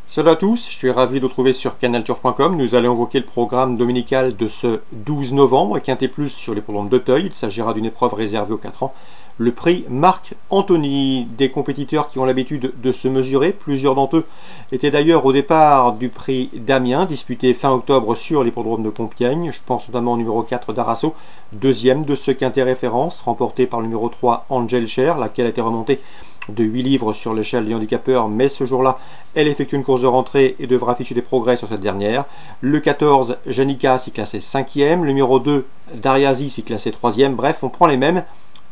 Salut à tous, je suis ravi de vous retrouver sur canalturf.com. Nous allons évoquer le programme dominical de ce 12 novembre, Quintet Plus sur les programmes d'Auteuil. Il s'agira d'une épreuve réservée aux 4 ans. Le prix Marc Anthony, des compétiteurs qui ont l'habitude de se mesurer. Plusieurs d'entre eux étaient d'ailleurs au départ du prix d'Amiens, disputé fin octobre sur l'hippodrome de Compiègne. Je pense notamment au numéro 4 d'Arasso, deuxième de ce Quintet référence, remporté par le numéro 3 Angel Cher, laquelle a été remontée de 8 livres sur l'échelle des handicapeurs, mais ce jour-là, elle effectue une course de rentrée et devra afficher des progrès sur cette dernière. Le 14, Janica, s'y classé 5e. Le numéro 2, Dariazi, s'y classé 3e. Bref, on prend les mêmes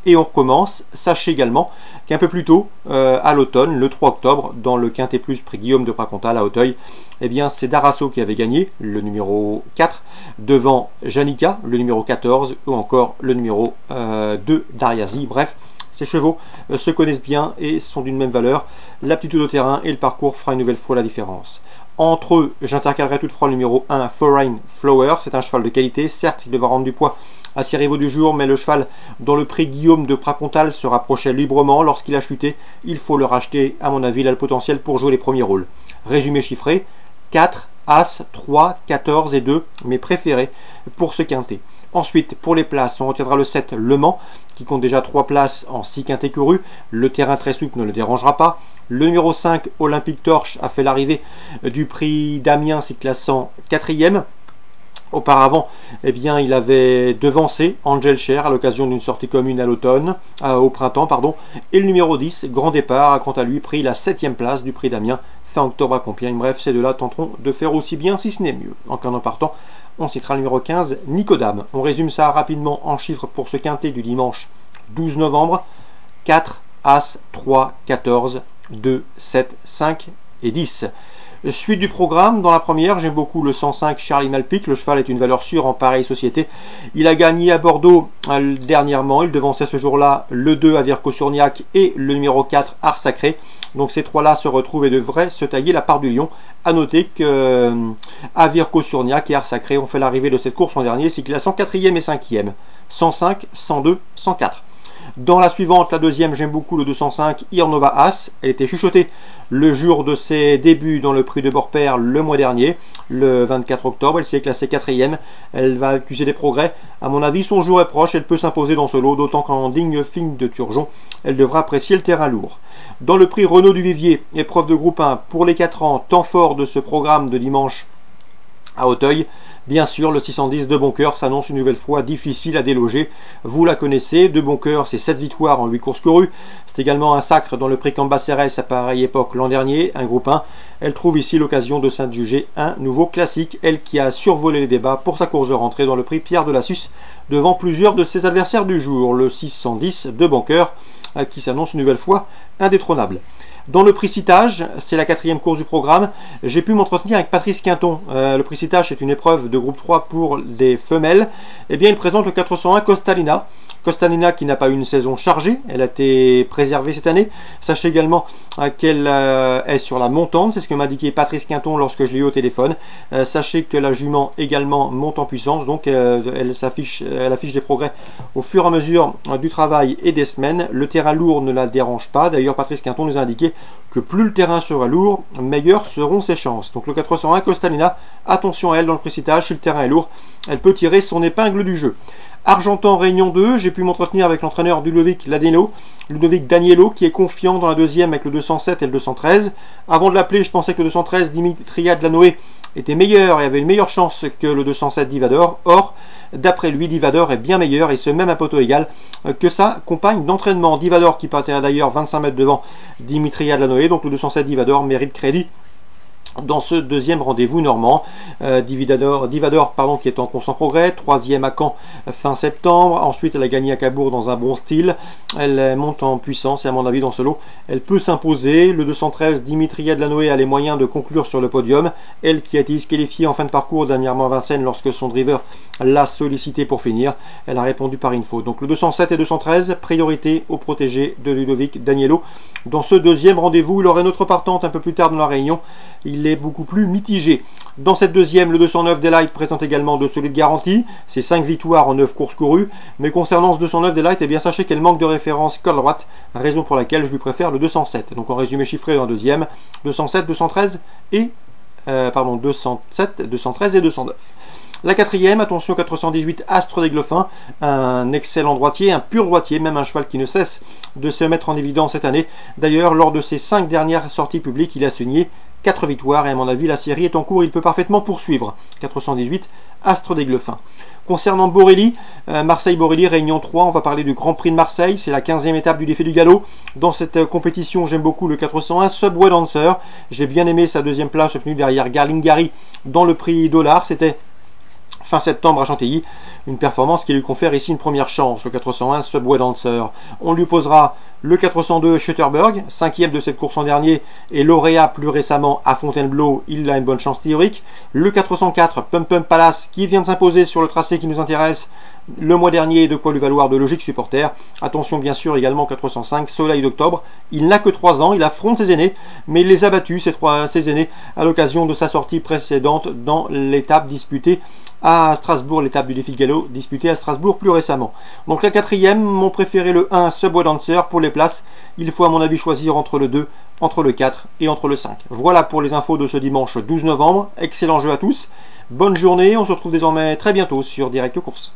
et on recommence. Sachez également qu'un peu plus tôt, à l'automne, le 3 octobre, dans le Quintet Plus prix Guillaume de Pracontal à Auteuil, eh bien, c'est Darasso qui avait gagné, le numéro 4, devant Janica, le numéro 14, ou encore le numéro 2, Dariazi. Bref, ces chevaux se connaissent bien et sont d'une même valeur. L'aptitude au terrain et le parcours fera une nouvelle fois la différence. Entre eux, j'intercalerai toutefois le numéro 1, Foreign Flower. C'est un cheval de qualité. Certes, il devra rendre du poids à ses rivaux du jour, mais le cheval dont le prix Guillaume de Pracontal se rapprochait librement lorsqu'il a chuté, il faut le racheter. À mon avis, il a le potentiel pour jouer les premiers rôles. Résumé chiffré, 4, As, 3, 14 et 2, mes préférés pour ce quintet. Ensuite, pour les places, on retiendra le 7, Le Mans, qui compte déjà 3 places en 6 quintets courus. Le terrain très souple ne le dérangera pas. Le numéro 5, Olympique Torche, a fait l'arrivée du prix d'Amiens, s'y classant 4e. Auparavant, eh bien, il avait devancé Angel Cher à l'occasion d'une sortie commune à l'automne, au printemps, pardon. Et le numéro 10, Grand Départ, a quant à lui pris la 7e place du prix d'Amiens fin octobre à Compiègne. Bref, ces deux-là tenteront de faire aussi bien, si ce n'est mieux. En partant, on citera le numéro 15, Nicodame. On résume ça rapidement en chiffres pour ce quintet du dimanche 12 novembre. 4, As, 3, 14, 2, 7, 5 et 10. Suite du programme, dans la première, j'aime beaucoup le 105 Charlie Malpic. Le cheval est une valeur sûre en pareille société. Il a gagné à Bordeaux dernièrement. Il devançait ce jour-là le 2 Avirco-Surniac et le numéro 4 Art Sacré. Donc ces trois-là se retrouvent et devraient se tailler la part du lion. A noter que Avirco-Surniac et Art Sacré ont fait l'arrivée de cette course en dernier, s'y classant 4e et 5e. 105, 102, 104. Dans la suivante, la deuxième, j'aime beaucoup le 205 Irnova As. Elle était chuchotée le jour de ses débuts dans le prix de Borpère le mois dernier, le 24 octobre. Elle s'est classée 4e. Elle va accuser des progrès. À mon avis, son jour est proche. Elle peut s'imposer dans ce lot, d'autant qu'en digne fine de Turgeon, elle devra apprécier le terrain lourd. Dans le prix Renaud du Vivier, épreuve de groupe 1 pour les 4 ans, temps fort de ce programme de dimanche à Auteuil. Bien sûr, le 610 de Boncoeur s'annonce une nouvelle fois difficile à déloger. Vous la connaissez, de Boncoeur, c'est 7 victoires en 8 courses courues. C'est également un sacre dans le prix Cambacérès à pareille époque l'an dernier, un groupe 1. Elle trouve ici l'occasion de s'adjuger un nouveau classique, elle qui a survolé les débats pour sa course de rentrée dans le prix Pierre de la Suisse, devant plusieurs de ses adversaires du jour. Le 610 de Boncoeur, qui s'annonce une nouvelle fois indétrônable. Dans le prix Citage, c'est la 4e course du programme, j'ai pu m'entretenir avec Patrice Quinton. Le prix Citage est une épreuve de groupe 3 pour des femelles. Eh bien, il présente le 401 Costalina. Costalina qui n'a pas eu une saison chargée, elle a été préservée cette année. Sachez également qu'elle est sur la montante, c'est ce que m'a indiqué Patrice Quinton lorsque je l'ai eu au téléphone. Sachez que la jument également monte en puissance, donc elle affiche des progrès au fur et à mesure du travail et des semaines. Le terrain lourd ne la dérange pas, d'ailleurs Patrice Quinton nous a indiqué que plus le terrain sera lourd, meilleures seront ses chances. Donc le 401 Costalina, attention à elle dans le précipitage, si le terrain est lourd, elle peut tirer son épingle du jeu. Argentan Réunion 2, j'ai pu m'entretenir avec l'entraîneur Ludovic Daniello, qui est confiant dans la deuxième avec le 207 et le 213. Avant de l'appeler, je pensais que le 213 Dimitria Dlanoé était meilleur et avait une meilleure chance que le 207 Divador. Or, d'après lui, Divador est bien meilleur et ce même à poteau égal que sa compagne d'entraînement. Divador qui partirait d'ailleurs 25 mètres devant Dimitria Dlanoé, donc le 207 Divador mérite crédit dans ce deuxième rendez-vous normand. Divador qui est en constant progrès, 3e à Caen fin septembre. Ensuite, elle a gagné à Cabourg dans un bon style. Elle monte en puissance et à mon avis dans ce lot, elle peut s'imposer. Le 213 Dimitria Dlanoé a les moyens de conclure sur le podium. Elle qui a été disqualifiée en fin de parcours dernièrement à Vincennes lorsque son driver l'a sollicité pour finir. Elle a répondu par une faute. Donc le 207 et 213, priorité aux protégés de Ludovic Daniello. Dans ce deuxième rendez-vous, il aurait une autre partante un peu plus tard dans la réunion. Il il est beaucoup plus mitigé. Dans cette deuxième, le 209 Delight présente également de solides garanties. C'est 5 victoires en 9 courses courues. Mais concernant ce 209 Delight, eh bien sachez qu'elle manque de référence col droite, raison pour laquelle je lui préfère le 207. Donc en résumé chiffré dans la deuxième, 207, 213 et 207, 213 et 209. La quatrième, attention 418 Astre des Gloffins, un excellent droitier, un pur droitier, même un cheval qui ne cesse de se mettre en évidence cette année. D'ailleurs, lors de ses 5 dernières sorties publiques, il a signé 4 victoires et à mon avis la série est en cours, il peut parfaitement poursuivre. 418 Astre des Gloffins. Concernant Borelli, Marseille-Borelli, Réunion 3, on va parler du Grand Prix de Marseille, c'est la 15e étape du défi du galop. Dans cette compétition, j'aime beaucoup le 401 Subway Dancer. J'ai bien aimé sa deuxième place obtenue derrière Garlingari dans le prix Dollar, c'était fin septembre à Chantilly, une performance qui lui confère ici une première chance, le 401 Subway Dancer. On lui posera le 402 Schutterberg, 5e de cette course en dernier, et lauréat plus récemment à Fontainebleau, il a une bonne chance théorique. Le 404 Pump Pump Palace, qui vient de s'imposer sur le tracé qui nous intéresse le mois dernier, de quoi lui valoir de logiques supporters. Attention bien sûr également 405 Soleil d'Octobre, il n'a que 3 ans, il affronte ses aînés, mais il les a battus ses aînés à l'occasion de sa sortie précédente dans l'étape disputée à Strasbourg, l'étape du défi galop disputée à Strasbourg plus récemment. Donc la quatrième, mon préféré le 1 Subway Dancer. Pour les places, il faut à mon avis choisir entre le 2, entre le 4 et entre le 5. Voilà pour les infos de ce dimanche 12 novembre, excellent jeu à tous, bonne journée, on se retrouve désormais très bientôt sur Direct Course.